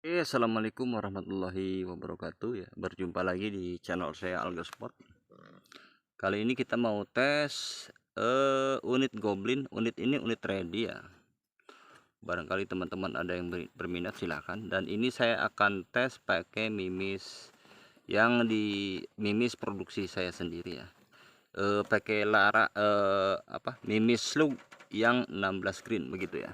Assalamualaikum warahmatullahi wabarakatuh ya. Berjumpa lagi di channel saya Alga Sport. Kali ini kita mau tes unit Goblin. Unit ini unit ready ya. Barangkali teman-teman ada yang berminat silahkan. Dan ini saya akan tes pakai mimis yang di mimis produksi saya sendiri ya. Pakai lara mimis slug yang 16 green begitu ya.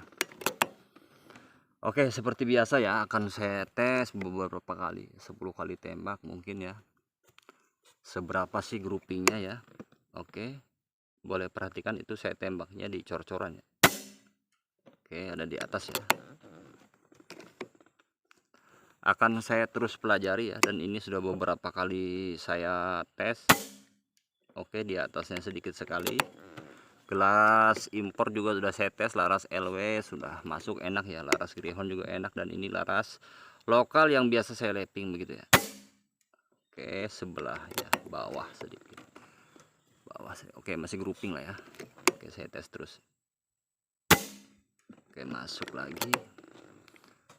Oke, seperti biasa ya, akan saya tes beberapa kali, 10 kali tembak mungkin ya. Seberapa sih groupingnya ya? Oke, boleh perhatikan itu saya tembaknya di cor-coran ya. Oke, ada di atas ya. Akan saya terus pelajari ya, dan ini sudah beberapa kali saya tes. Oke, di atasnya sedikit sekali. Gelas impor juga sudah saya tes, laras LW sudah masuk enak ya, laras Greyhound juga enak, dan ini laras lokal yang biasa saya lapping begitu ya. Oke, sebelah ya, bawah sedikit. Bawah. Oke, masih grouping lah ya. Oke, saya tes terus. Oke, masuk lagi.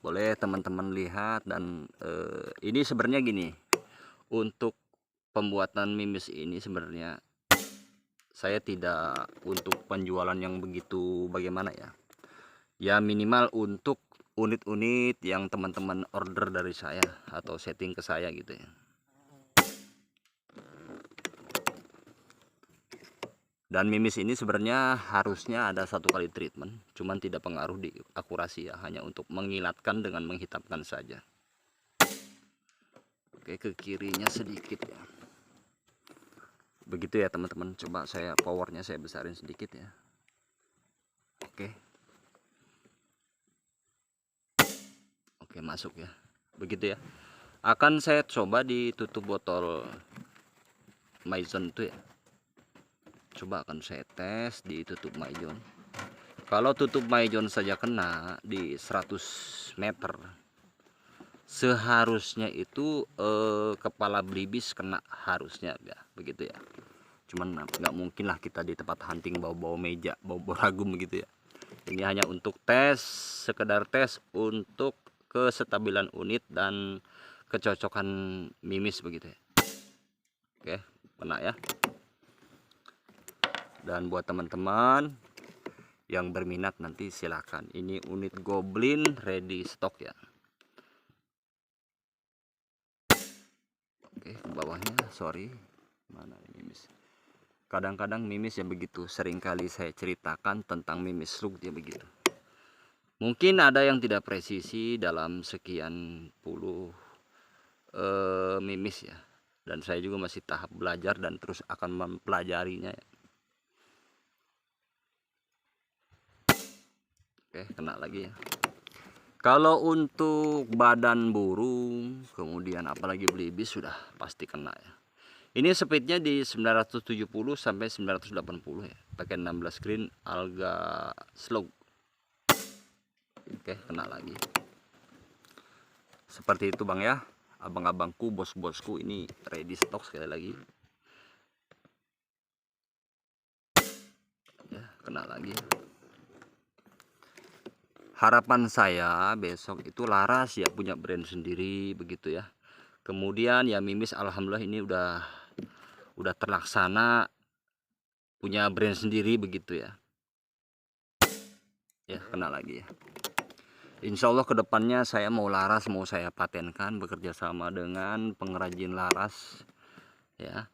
Boleh teman-teman lihat, dan ini sebenarnya gini. Untuk pembuatan mimis ini sebenarnya saya tidak untuk penjualan yang begitu bagaimana ya. Ya minimal untuk unit-unit yang teman-teman order dari saya atau setting ke saya gitu ya. Dan mimis ini sebenarnya harusnya ada 1 kali treatment, cuman tidak pengaruh di akurasi ya, hanya untuk mengilatkan dengan menghitamkan saja. Oke, ke kirinya sedikit ya. Begitu ya teman-teman, coba saya powernya saya besarin sedikit ya. Oke. Oke, masuk ya. Begitu ya. Akan saya coba ditutup botol Maison itu ya. Coba akan saya tes di tutup Maison. Kalau tutup Maison saja kena di 100 meter, seharusnya itu kepala belibis kena harusnya ya, begitu ya. Cuman nggak mungkin lah kita di tempat hunting bawa-bawa meja, bawa-bawa ragum begitu ya. Ini hanya untuk tes, sekedar tes untuk kestabilan unit dan kecocokan mimis begitu ya. Oke, kena ya. Dan buat teman-teman yang berminat nanti silahkan. Ini unit Goblin ready stock ya. Oke, ke bawahnya sorry. Mana ini mimis? Kadang-kadang mimis yang begitu. Seringkali saya ceritakan tentang mimis slug dia begitu. Mungkin ada yang tidak presisi dalam sekian puluh mimis ya. Dan saya juga masih tahap belajar dan terus akan mempelajarinya ya. Oke, kena lagi ya. Kalau untuk badan burung, kemudian apalagi belibis sudah pasti kena ya. Ini speednya di 970 sampai 980 ya. Pakai 16 green Alga Slug. Oke, kena lagi. Seperti itu Bang ya. Abang-abangku, bos-bosku, ini ready stock sekali lagi. Ya, kena lagi. Harapan saya besok itu laras ya punya brand sendiri begitu ya. Kemudian ya mimis alhamdulillah ini udah terlaksana punya brand sendiri begitu ya. Ya, kena lagi ya. Insya Allah kedepannya saya mau laras mau saya patenkan, bekerja sama dengan pengrajin laras ya.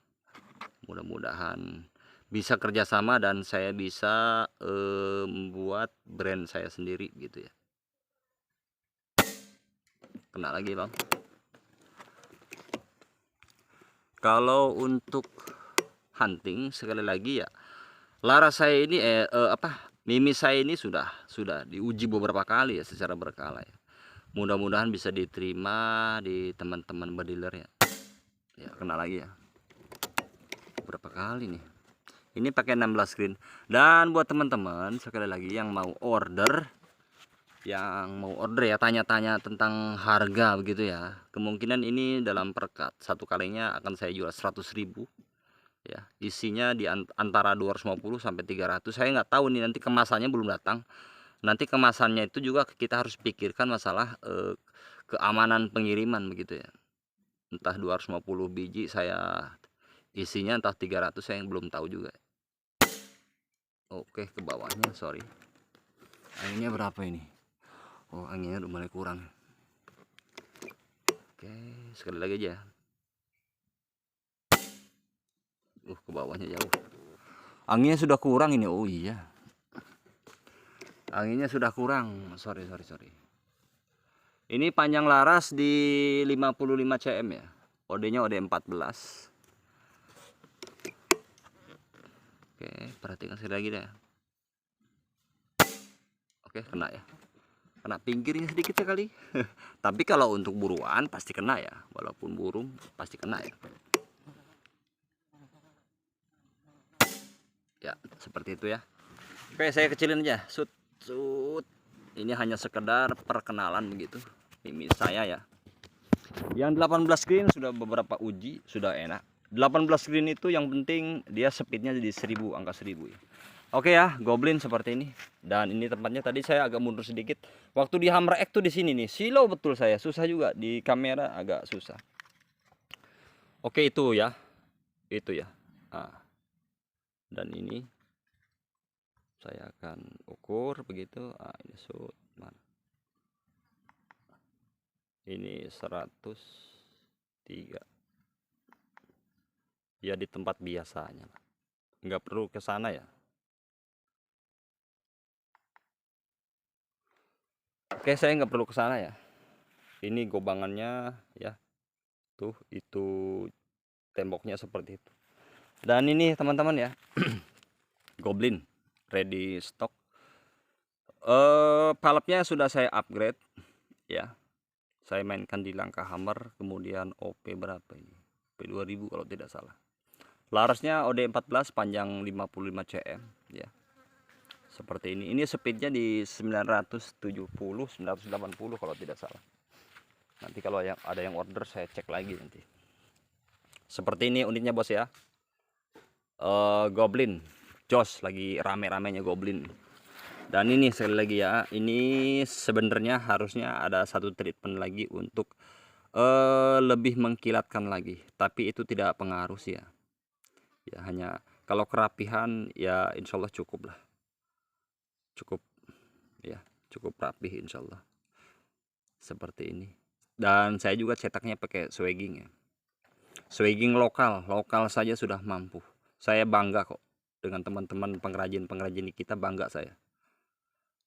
Mudah-mudahan bisa kerjasama dan saya bisa membuat brand saya sendiri gitu ya. Kena lagi Bang. Kalau untuk hunting sekali lagi ya, laras saya ini mimis saya ini sudah diuji beberapa kali ya secara berkala ya. Mudah-mudahan bisa diterima di teman-teman bediler ya. Ya, kena lagi ya. Berapa kali nih? Ini pakai 16 green. Dan buat teman-teman sekali lagi yang mau order ya, tanya-tanya tentang harga begitu ya. Kemungkinan ini dalam perkat satu kalinya akan saya jual 100.000 ya. Isinya di antara 250 sampai 300. Saya nggak tahu nih, nanti kemasannya belum datang. Nanti kemasannya itu juga kita harus pikirkan masalah keamanan pengiriman begitu ya. Entah 250 biji saya isinya, entah 300, saya yang belum tahu juga. Oke, ke bawahnya, sorry. Anginnya berapa ini? Oh, anginnya udah mulai kurang. Oke, sekali lagi aja. Ke bawahnya jauh. Anginnya sudah kurang ini. Oh iya. Anginnya sudah kurang. Sorry. Ini panjang laras di 55 cm ya. OD-nya OD 14. Oke, perhatikan sekali lagi deh. Oke, kena ya. Kena pinggirnya sedikit sekali. Tapi kalau untuk buruan pasti kena ya. Walaupun burung pasti kena ya. Ya, seperti itu ya. Oke, saya kecilin aja. Sut. Ini hanya sekedar perkenalan begitu. Ini saya ya. Yang 18 green sudah beberapa uji, sudah enak. 18 green itu yang penting dia speednya jadi 1000, angka 1000 ya. Oke ya, goblin seperti ini. Dan ini tempatnya tadi saya agak mundur sedikit. Waktu di Hammer X tuh di sini nih, silau betul saya. Susah juga di kamera, agak susah. Oke, itu ya. Itu ya. Dan ini saya akan ukur begitu. Ini shoot mana? Ini 103. Ya di tempat biasanya. Nggak perlu ke sana ya. Oke, saya nggak perlu ke sana ya. Ini gobangannya ya. Tuh, itu temboknya seperti itu. Dan ini teman-teman ya. Goblin ready stock. Palapnya sudah saya upgrade ya. Saya mainkan di langkah hammer, kemudian OP berapa ini? OP 2000 kalau tidak salah. Larasnya OD 14 panjang 55 cm ya. Seperti ini. Ini speednya di 970, 980 kalau tidak salah. Nanti kalau ada yang order saya cek lagi nanti. Seperti ini unitnya bos ya. Goblin Jos, lagi rame-ramenya Goblin. Dan ini sekali lagi ya, ini sebenarnya harusnya ada satu treatment lagi untuk lebih mengkilatkan lagi, tapi itu tidak pengaruh sih ya. Ya hanya kalau kerapihan ya insya Allah cukup lah, cukup ya, cukup rapih insya Allah. Seperti ini. Dan saya juga cetaknya pakai swagging ya, swagging lokal saja sudah mampu. Saya bangga kok dengan teman-teman pengrajin kita, bangga saya.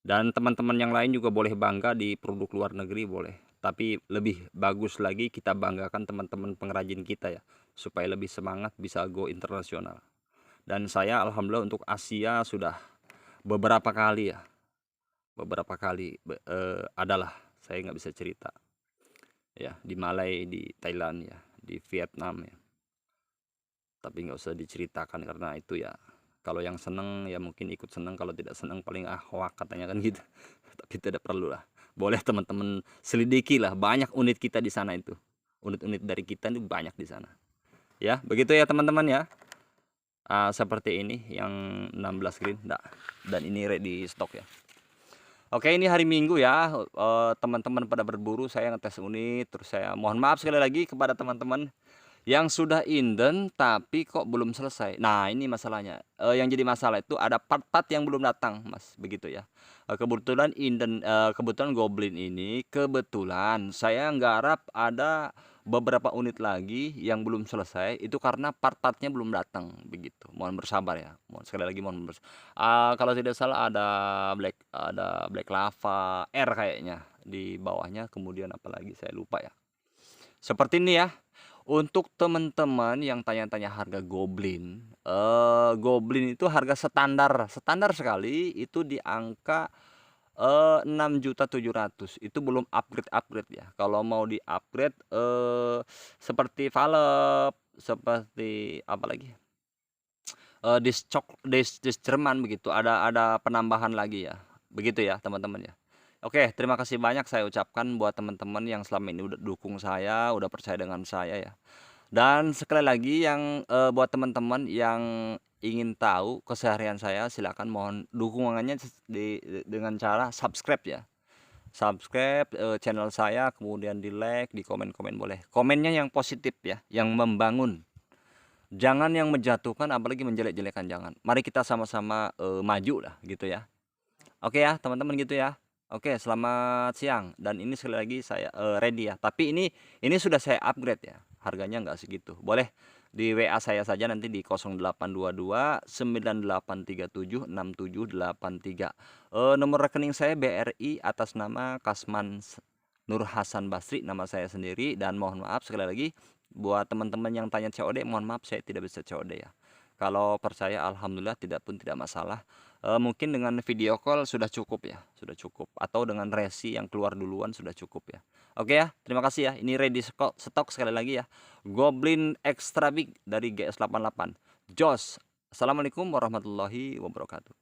Dan teman-teman yang lain juga boleh bangga di produk luar negeri boleh, tapi lebih bagus lagi kita banggakan teman-teman pengrajin kita ya, supaya lebih semangat bisa go internasional. Dan saya alhamdulillah untuk Asia sudah beberapa kali ya, adalah saya nggak bisa cerita ya, di Malai, di Thailand ya, di Vietnam ya, tapi nggak usah diceritakan karena itu ya, kalau yang seneng ya mungkin ikut seneng, kalau tidak seneng paling hoak katanya kan gitu. Tapi tidak perlu lah, boleh teman-teman selidiki lah, banyak unit kita di sana itu, unit-unit dari kita itu banyak di sana ya. Begitu ya teman-teman ya. Seperti ini yang 16 green dan ini ready stock ya. Oke, ini hari Minggu ya, teman-teman pada berburu, saya ngetes unit. Terus saya mohon maaf sekali lagi kepada teman-teman yang sudah inden tapi kok belum selesai. Nah ini masalahnya, yang jadi masalah itu ada part-part yang belum datang mas, begitu ya. Kebetulan inden, kebetulan Goblin ini kebetulan saya nggarap ada beberapa unit lagi yang belum selesai, itu karena part-partnya belum datang begitu. Mohon bersabar ya, sekali lagi mohon bersabar. Kalau tidak salah ada black lava R kayaknya di bawahnya, kemudian apalagi saya lupa ya. Seperti ini ya. Untuk teman-teman yang tanya-tanya harga Goblin, Goblin itu harga standar sekali itu di angka 6.700.000. Itu belum upgrade ya. Kalau mau di upgrade seperti valve, seperti apa lagi, disc Jerman begitu, ada penambahan lagi ya, begitu ya teman-teman ya. Oke, terima kasih banyak saya ucapkan buat teman-teman yang selama ini udah dukung saya, udah percaya dengan saya ya. Dan sekali lagi yang buat teman-teman yang ingin tahu keseharian saya, silakan mohon dukungannya dengan cara subscribe ya. subscribe channel saya, kemudian di like, di komen-komen boleh. Komennya yang positif ya, yang membangun. Jangan yang menjatuhkan, apalagi menjelek-jelekan, jangan. Mari kita sama-sama maju lah gitu ya. Oke ya teman-teman gitu ya. Oke, selamat siang. Dan ini sekali lagi saya ready ya. Tapi ini sudah saya upgrade ya. Harganya nggak segitu. Boleh di WA saya saja nanti di 0822 9837 6783. Nomor rekening saya BRI atas nama Kasman Nur Hasan Basri, nama saya sendiri. Dan mohon maaf sekali lagi buat teman-teman yang tanya COD, mohon maaf saya tidak bisa COD ya. Kalau percaya alhamdulillah, tidak pun tidak masalah. Mungkin dengan video call sudah cukup ya, sudah cukup. Atau dengan resi yang keluar duluan sudah cukup ya. Oke ya, terima kasih ya. Ini ready stok sekali lagi ya. Goblin Extra Big dari GS88. Jos. Assalamualaikum warahmatullahi wabarakatuh.